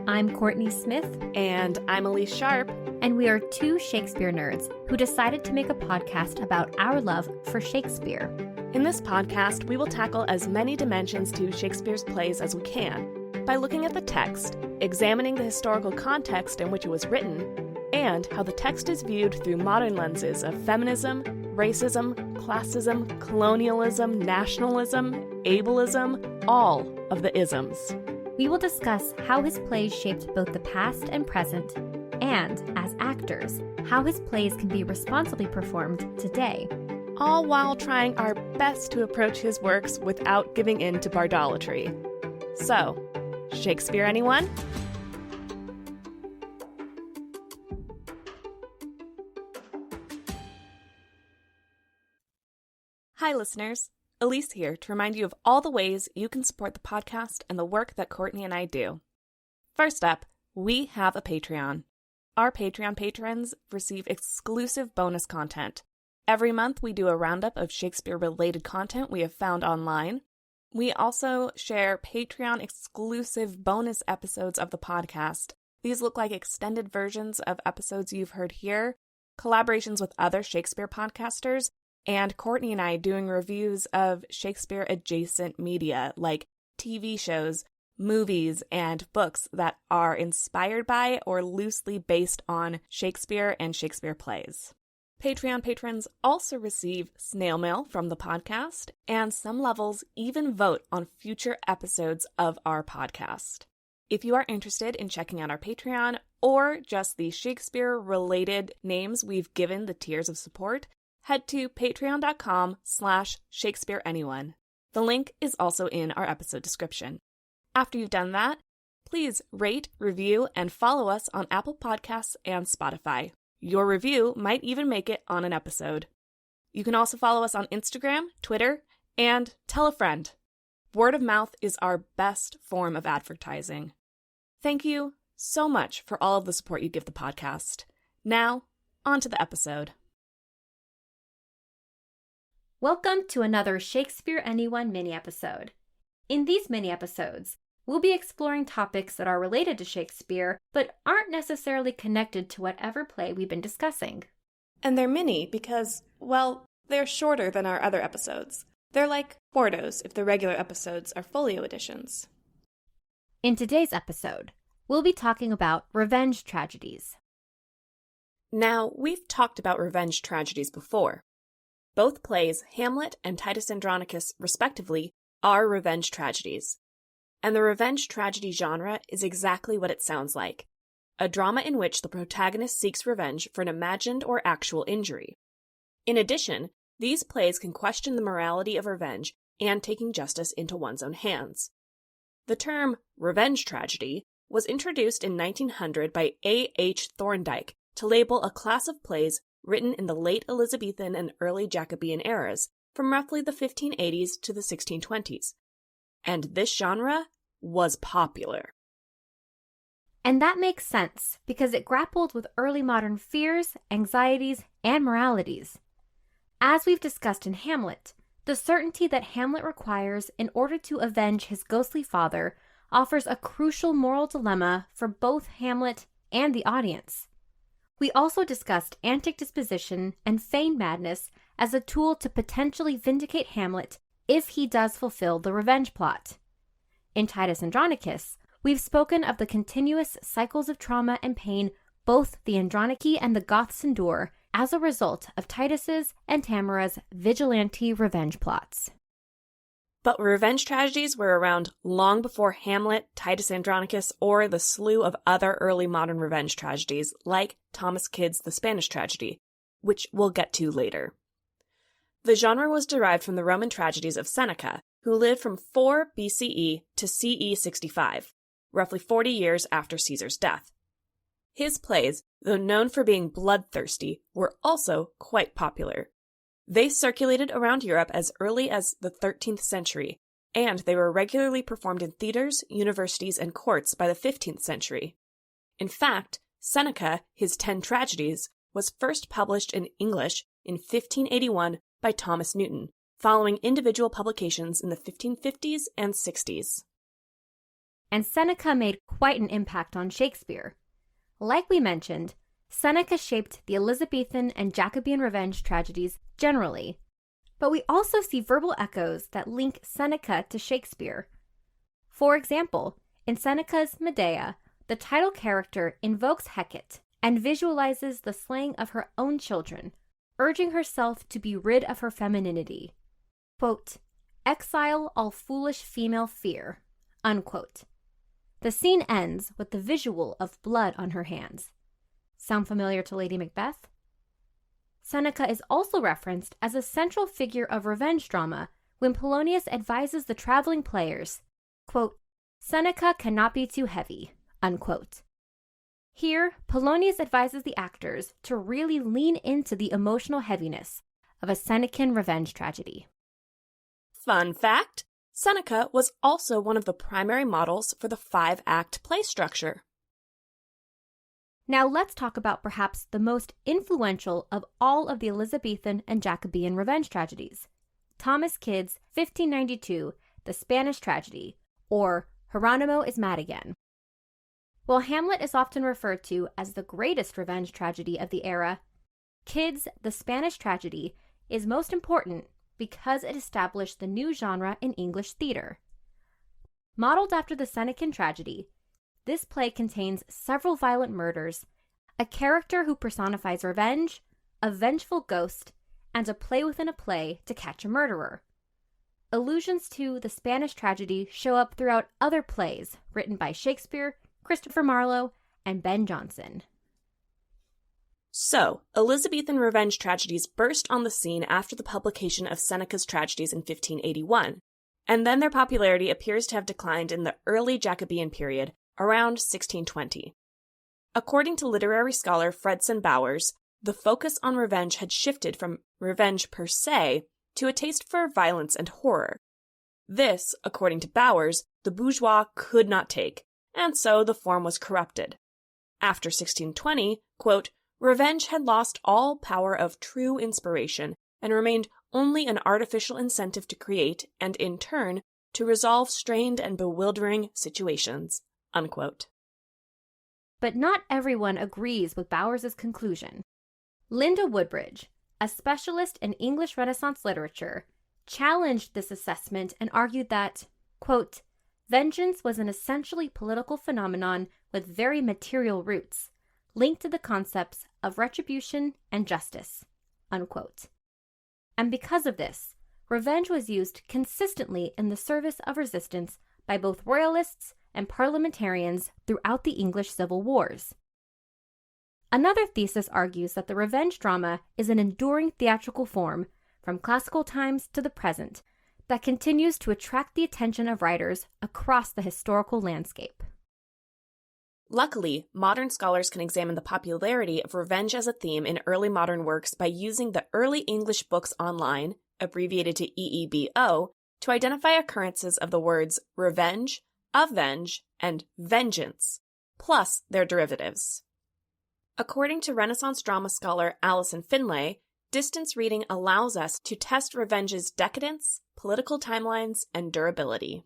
I'm Kourtney Smith. And I'm Elyse Sharp. And we are two Shakespeare nerds who decided to make a podcast about our love for Shakespeare. In this podcast, we will tackle as many dimensions to Shakespeare's plays as we can by looking at the text, examining the historical context in which it was written, and how the text is viewed through modern lenses of feminism, racism, classism, colonialism, nationalism, ableism, all of the isms. We will discuss how his plays shaped both the past and present, and, as actors, how his plays can be responsibly performed today. All while trying our best to approach his works without giving in to bardolatry. So, Shakespeare, anyone? Hi, listeners. Elyse here to remind you of all the ways you can support the podcast and the work that Kourtney and I do. First up, we have a Patreon. Our Patreon patrons receive exclusive bonus content. Every month, we do a roundup of Shakespeare-related content we have found online. We also share Patreon-exclusive bonus episodes of the podcast. These look like extended versions of episodes you've heard here, collaborations with other Shakespeare podcasters, and Kourtney and I doing reviews of Shakespeare-adjacent media like TV shows, movies, and books that are inspired by or loosely based on Shakespeare and Shakespeare plays. Patreon patrons also receive snail mail from the podcast, and some levels even vote on future episodes of our podcast. If you are interested in checking out our Patreon or just the Shakespeare-related names we've given the tiers of support, head to patreon.com/ShakespeareAnyone. The link is also in our episode description. After you've done that, please rate, review, and follow us on Apple Podcasts and Spotify. Your review might even make it on an episode. You can also follow us on Instagram, Twitter, and tell a friend. Word of mouth is our best form of advertising. Thank you so much for all of the support you give the podcast. Now, on to the episode. Welcome to another Shakespeare Anyone mini-episode. In these mini-episodes, we'll be exploring topics that are related to Shakespeare, but aren't necessarily connected to whatever play we've been discussing. And they're mini because, well, they're shorter than our other episodes. They're like quartos if the regular episodes are folio editions. In today's episode, we'll be talking about revenge tragedies. Now, we've talked about revenge tragedies before. Both plays, Hamlet and Titus Andronicus, respectively, are revenge tragedies. And the revenge tragedy genre is exactly what it sounds like, a drama in which the protagonist seeks revenge for an imagined or actual injury. In addition, these plays can question the morality of revenge and taking justice into one's own hands. The term revenge tragedy was introduced in 1900 by A. H. Thorndike to label a class of plays written in the late Elizabethan and early Jacobean eras, from roughly the 1580s to the 1620s. And this genre was popular. And that makes sense, because it grappled with early modern fears, anxieties, and moralities. As we've discussed in Hamlet, the certainty that Hamlet requires in order to avenge his ghostly father offers a crucial moral dilemma for both Hamlet and the audience. We also discussed antic disposition and feigned madness as a tool to potentially vindicate Hamlet if he does fulfill the revenge plot. In Titus Andronicus, we've spoken of the continuous cycles of trauma and pain both the Androniki and the Goths endure as a result of Titus's and Tamara's vigilante revenge plots. But revenge tragedies were around long before Hamlet, Titus Andronicus, or the slew of other early modern revenge tragedies like Thomas Kyd's The Spanish Tragedy, which we'll get to later. The genre was derived from the Roman tragedies of Seneca, who lived from 4 BCE to CE 65, roughly 40 years after Caesar's death. His plays, though known for being bloodthirsty, were also quite popular. They circulated around Europe as early as the 13th century, and they were regularly performed in theaters, universities, and courts by the 15th century. In fact, Seneca, his 10 Tragedies, was first published in English in 1581 by Thomas Newton, following individual publications in the 1550s and 60s. and Seneca made quite an impact on Shakespeare. Like we mentioned, Seneca shaped the Elizabethan and Jacobean revenge tragedies generally, but we also see verbal echoes that link Seneca to Shakespeare. For example, in Seneca's Medea, the title character invokes Hecate and visualizes the slaying of her own children, urging herself to be rid of her femininity. Quote, "Exile all foolish female fear," unquote. The scene ends with the visual of blood on her hands. Sound familiar to Lady Macbeth? Seneca is also referenced as a central figure of revenge drama when Polonius advises the traveling players, quote, "Seneca cannot be too heavy," unquote. Here, Polonius advises the actors to really lean into the emotional heaviness of a Senecan revenge tragedy. Fun fact, Seneca was also one of the primary models for the 5-act play structure. Now let's talk about perhaps the most influential of all of the Elizabethan and Jacobean revenge tragedies, Thomas Kyd's 1592 The Spanish Tragedy, or Hieronymo is Mad Again. While Hamlet is often referred to as the greatest revenge tragedy of the era, Kyd's The Spanish Tragedy is most important because it established the new genre in English theater. Modeled after the Senecan tragedy, this play contains several violent murders, a character who personifies revenge, a vengeful ghost, and a play within a play to catch a murderer. Allusions to the Spanish tragedy show up throughout other plays written by Shakespeare, Christopher Marlowe, and Ben Jonson. So, Elizabethan revenge tragedies burst on the scene after the publication of Seneca's Tragedies in 1581, and then their popularity appears to have declined in the early Jacobean period, around 1620. According to literary scholar Fredson Bowers, the focus on revenge had shifted from revenge per se to a taste for violence and horror. This, according to Bowers, the bourgeois could not take, and so the form was corrupted. After 1620, quote, "Revenge had lost all power of true inspiration and remained only an artificial incentive to create and, in turn, to resolve strained and bewildering situations," unquote. But not everyone agrees with Bowers' conclusion. Linda Woodbridge, a specialist in English Renaissance literature, challenged this assessment and argued that, quote, "Vengeance was an essentially political phenomenon with very material roots, linked to the concepts of retribution and justice," unquote. And because of this, revenge was used consistently in the service of resistance by both royalists and parliamentarians throughout the English civil wars. Another thesis argues that the revenge drama is an enduring theatrical form from classical times to the present that continues to attract the attention of writers across the historical landscape. Luckily, modern scholars can examine the popularity of revenge as a theme in early modern works by using the Early English Books Online, abbreviated to EEBO, to identify occurrences of the words revenge, avenge, and vengeance, plus their derivatives. According to Renaissance drama scholar Alison Finlay, distance reading allows us to test revenge's decadence, political timelines, and durability.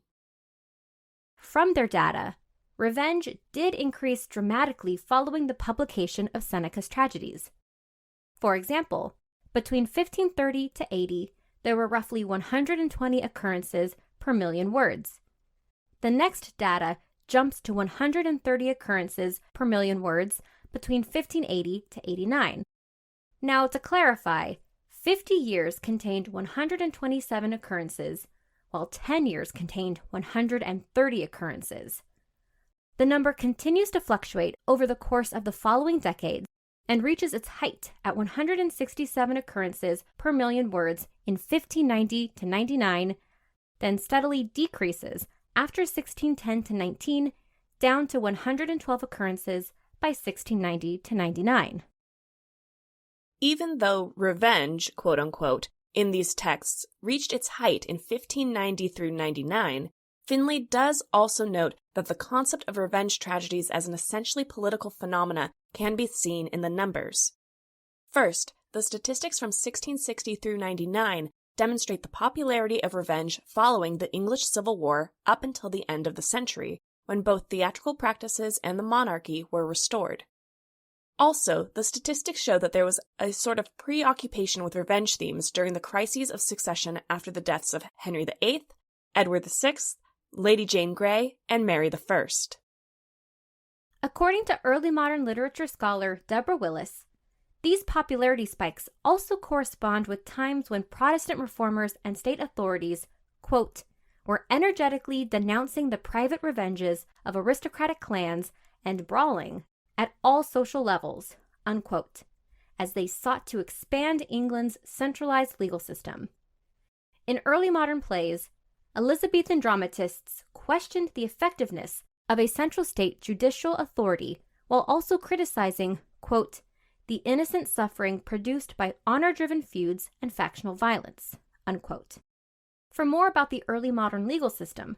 From their data, revenge did increase dramatically following the publication of Seneca's Tragedies. For example, between 1530 to 80, there were roughly 120 occurrences per million words. The next data jumps to 130 occurrences per million words between 1580 to 89. Now, to clarify, 50 years contained 127 occurrences, while 10 years contained 130 occurrences. The number continues to fluctuate over the course of the following decades and reaches its height at 167 occurrences per million words in 1590 to 99, then steadily decreases after 1610 to 19, down to 112 occurrences by 1690 to 99. Even though revenge, quote-unquote, in these texts reached its height in 1590 through 99, Finlay does also note that the concept of revenge tragedies as an essentially political phenomena can be seen in the numbers. First, the statistics from 1660 through 99 demonstrate the popularity of revenge following the English Civil War up until the end of the century, when both theatrical practices and the monarchy were restored. Also, the statistics show that there was a sort of preoccupation with revenge themes during the crises of succession after the deaths of Henry VIII, Edward VI, Lady Jane Grey, and Mary I. According to early modern literature scholar Deborah Willis, these popularity spikes also correspond with times when Protestant reformers and state authorities, quote, were energetically denouncing the private revenges of aristocratic clans and brawling at all social levels, unquote, as they sought to expand England's centralized legal system. In early modern plays, Elizabethan dramatists questioned the effectiveness of a central state judicial authority while also criticizing, quote, the innocent suffering produced by honor-driven feuds and factional violence, unquote. For more about the early modern legal system,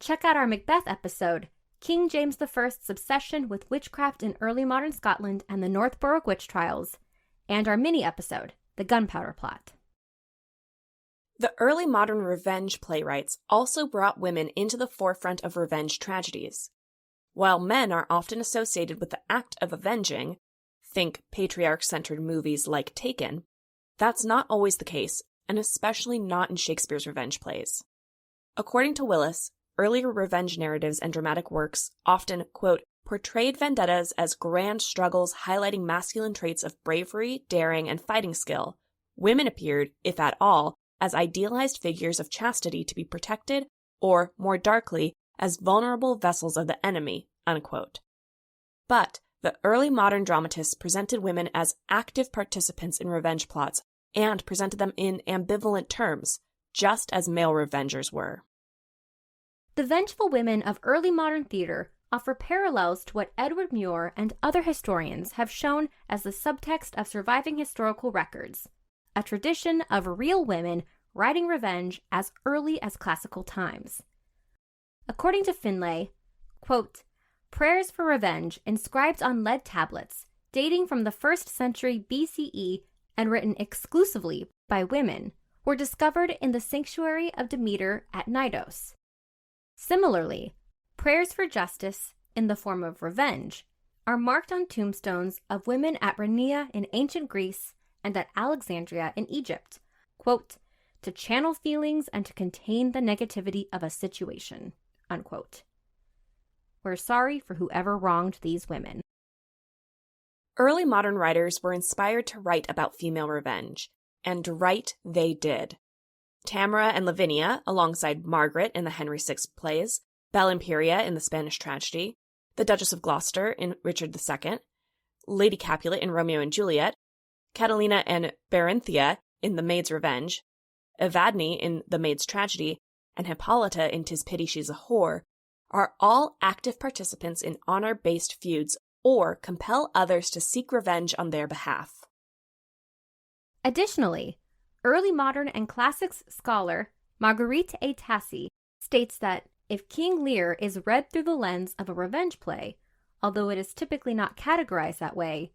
check out our Macbeth episode, King James I's obsession with witchcraft in early modern Scotland and the Northborough witch trials, and our mini-episode, The Gunpowder Plot. The early modern revenge playwrights also brought women into the forefront of revenge tragedies. While men are often associated with the act of avenging, think patriarch-centered movies like Taken, that's not always the case, and especially not in Shakespeare's revenge plays. According to Willis, earlier revenge narratives and dramatic works often, quote, portrayed vendettas as grand struggles highlighting masculine traits of bravery, daring, and fighting skill. Women appeared, if at all, as idealized figures of chastity to be protected, or, more darkly, as vulnerable vessels of the enemy, unquote. But the early modern dramatists presented women as active participants in revenge plots and presented them in ambivalent terms, just as male revengers were. The vengeful women of early modern theater offer parallels to what Edward Muir and other historians have shown as the subtext of surviving historical records, a tradition of real women writing revenge as early as classical times. According to Finlay, quote, prayers for revenge inscribed on lead tablets dating from the 1st century BCE and written exclusively by women were discovered in the sanctuary of Demeter at Knidos. Similarly, prayers for justice in the form of revenge are marked on tombstones of women at Rhenea in ancient Greece and at Alexandria in Egypt, quote, to channel feelings and to contain the negativity of a situation, unquote. We're sorry for whoever wronged these women. Early modern writers were inspired to write about female revenge, and write they did. Tamara and Lavinia, alongside Margaret in the Henry VI plays, Belle Imperia in the Spanish tragedy, the Duchess of Gloucester in Richard II, Lady Capulet in Romeo and Juliet, Catalina and Berenthia in The Maid's Revenge, Evadne in The Maid's Tragedy, and Hippolyta in 'Tis Pity She's a Whore, are all active participants in honor-based feuds or compel others to seek revenge on their behalf. Additionally, early modern and classics scholar Marguerite A. Tassi states that if King Lear is read through the lens of a revenge play, although it is typically not categorized that way,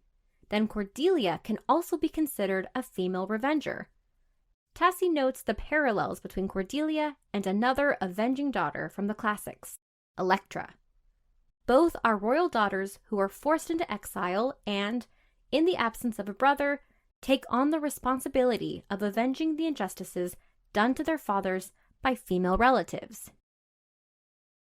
then Cordelia can also be considered a female revenger. Tassi notes the parallels between Cordelia and another avenging daughter from the classics, Electra. Both are royal daughters who are forced into exile and, in the absence of a brother, take on the responsibility of avenging the injustices done to their fathers by female relatives.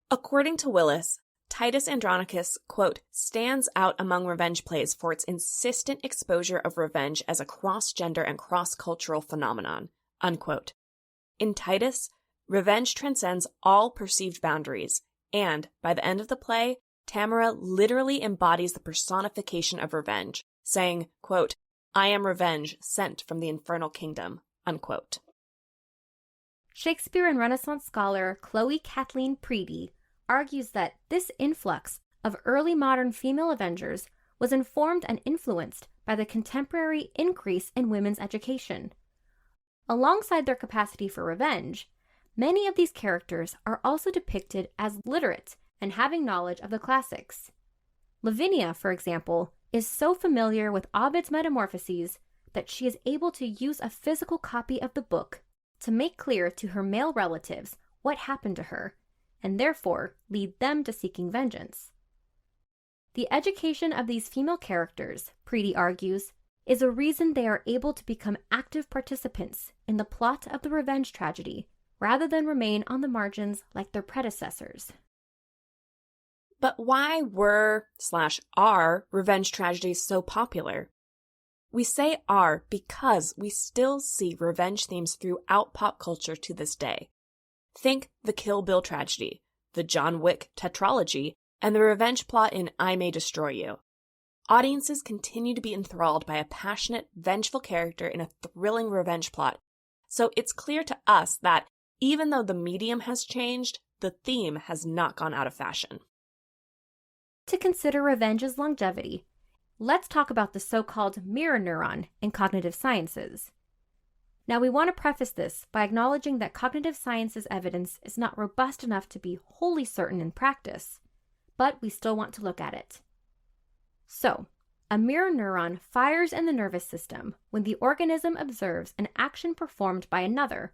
According to Willis, Titus Andronicus, quote, stands out among revenge plays for its insistent exposure of revenge as a cross-gender and cross-cultural phenomenon, unquote. In Titus, revenge transcends all perceived boundaries, and, by the end of the play, Tamara literally embodies the personification of revenge, saying, quote, I am revenge sent from the infernal kingdom, unquote. Shakespeare and Renaissance scholar Chloe Kathleen Preedy argues that this influx of early modern female avengers was informed and influenced by the contemporary increase in women's education. Alongside their capacity for revenge, many of these characters are also depicted as literate and having knowledge of the classics. Lavinia, for example, is so familiar with Ovid's Metamorphoses that she is able to use a physical copy of the book to make clear to her male relatives what happened to her, and therefore lead them to seeking vengeance. The education of these female characters, Preety argues, is a reason they are able to become active participants in the plot of the revenge tragedy, rather than remain on the margins like their predecessors. But why were/are revenge tragedies so popular? We say are because we still see revenge themes throughout pop culture to this day. Think the Kill Bill tragedy, the John Wick tetralogy, and the revenge plot in I May Destroy You. Audiences continue to be enthralled by a passionate, vengeful character in a thrilling revenge plot, so it's clear to us that even though the medium has changed, the theme has not gone out of fashion. To consider revenge's longevity, let's talk about the so-called mirror neuron in cognitive sciences. Now, we want to preface this by acknowledging that cognitive sciences evidence is not robust enough to be wholly certain in practice, but we still want to look at it. So, a mirror neuron fires in the nervous system when the organism observes an action performed by another,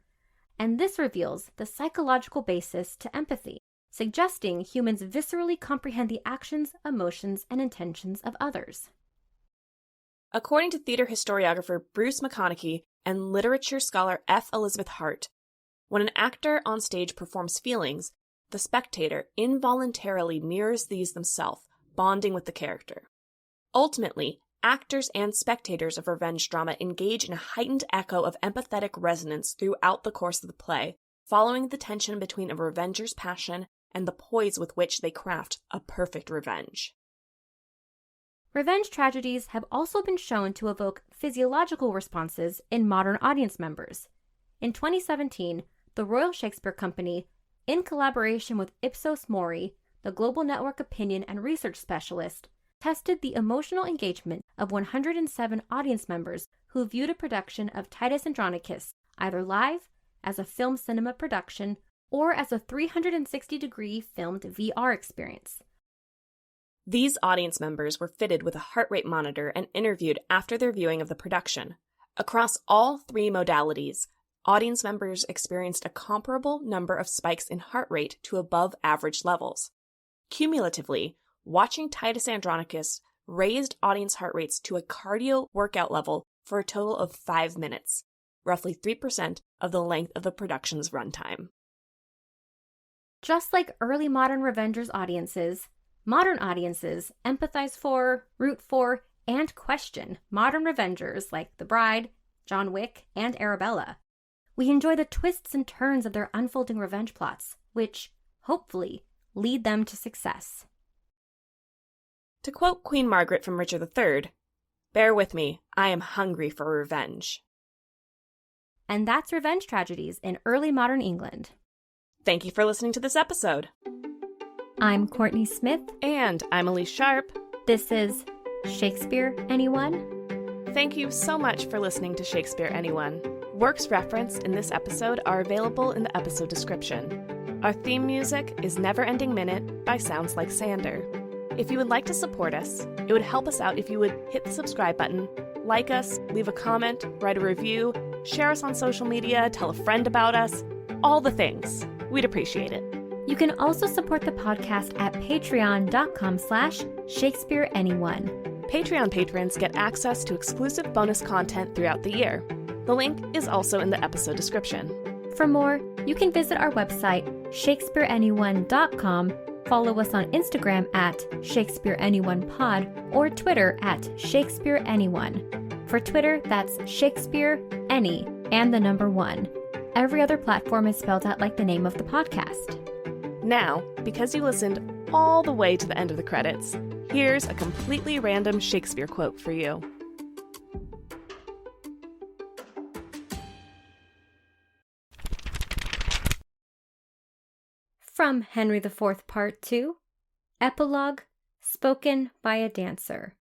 and this reveals the psychological basis to empathy, suggesting humans viscerally comprehend the actions, emotions, and intentions of others. According to theater historiographer Bruce McConaughey and literature scholar F. Elizabeth Hart, when an actor on stage performs feelings, the spectator involuntarily mirrors these themselves, bonding with the character. Ultimately, actors and spectators of revenge drama engage in a heightened echo of empathetic resonance throughout the course of the play, following the tension between a revenger's passion and the poise with which they craft a perfect revenge. Revenge tragedies have also been shown to evoke physiological responses in modern audience members. In 2017, the Royal Shakespeare Company, in collaboration with Ipsos Mori, the global network opinion and research specialist, tested the emotional engagement of 107 audience members who viewed a production of Titus Andronicus either live, as a film cinema production, or as a 360-degree filmed VR experience. These audience members were fitted with a heart rate monitor and interviewed after their viewing of the production. Across all three modalities, audience members experienced a comparable number of spikes in heart rate to above average levels. Cumulatively, watching Titus Andronicus raised audience heart rates to a cardio workout level for a total of 5 minutes, roughly 3% of the length of the production's runtime. Just like early modern Revengers audiences, modern audiences empathize for, root for, and question modern Revengers like The Bride, John Wick, and Arabella. We enjoy the twists and turns of their unfolding revenge plots, which, hopefully, lead them to success. To quote Queen Margaret from Richard III, "Bear with me, I am hungry for revenge." And that's revenge tragedies in early modern England. Thank you for listening to this episode. I'm Kourtney Smith. And I'm Elyse Sharp. This is Shakespeare, anyone? Thank you so much for listening to Shakespeare, anyone. Works referenced in this episode are available in the episode description. Our theme music is Never Ending Minute by Sounds Like Sander. If you would like to support us, it would help us out if you would hit the subscribe button, like us, leave a comment, write a review, share us on social media, tell a friend about us, all the things. We'd appreciate it. You can also support the podcast at patreon.com/ShakespeareAnyone. Patreon patrons get access to exclusive bonus content throughout the year. The link is also in the episode description. For more, you can visit our website, ShakespeareAnyone.com, follow us on Instagram at ShakespeareAnyonePod, or Twitter at ShakespeareAnyone. For Twitter, that's ShakespeareAny and the number 1. Every other platform is spelled out like the name of the podcast. Now, because you listened all the way to the end of the credits, here's a completely random Shakespeare quote for you. From Henry IV, Part 2, Epilogue, spoken by a dancer.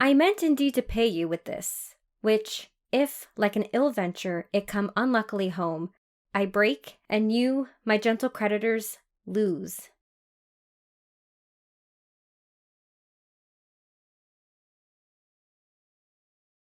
I meant indeed to pay you with this, which, if, like an ill venture, it come unluckily home, I break, and you, my gentle creditors, lose.